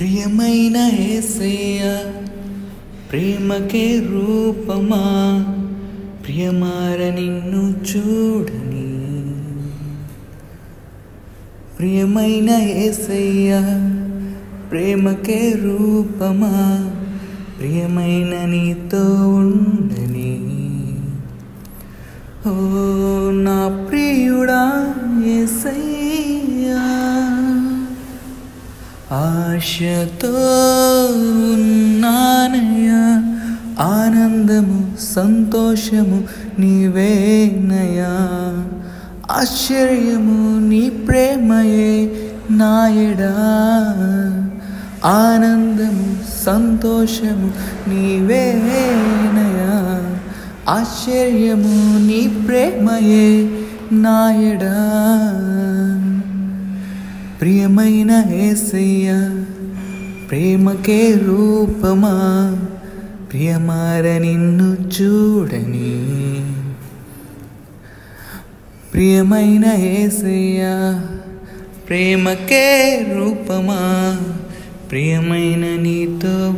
ప్రియమైన యేసయ్యా ప్రేమకే రూపమా ప్రియమార నిన్ను చూడని. ప్రియమైన యేసయ్యా ప్రేమకే రూపమా ప్రియమైన నీతో ఉండని. ఓ నా ప్రియుడా యేసయ్యా ఆశతో ఉన్నానయ్యా, ఆనందము సంతోషము నీవేనయ్యా. ఆశ్చర్యము నీ ప్రేమయే నాయడా, ఆనందము సంతోషము నీవేనయ్యా. ఆశ్చర్యము నీ ప్రేమయే నాయడా. ప్రియమైన యేసయ్యా ప్రేమకే రూపమా ప్రియమార నిన్ను చూడని. ప్రియమైన యేసయ్యా ప్రేమకే రూపమా ప్రియమైన నీతో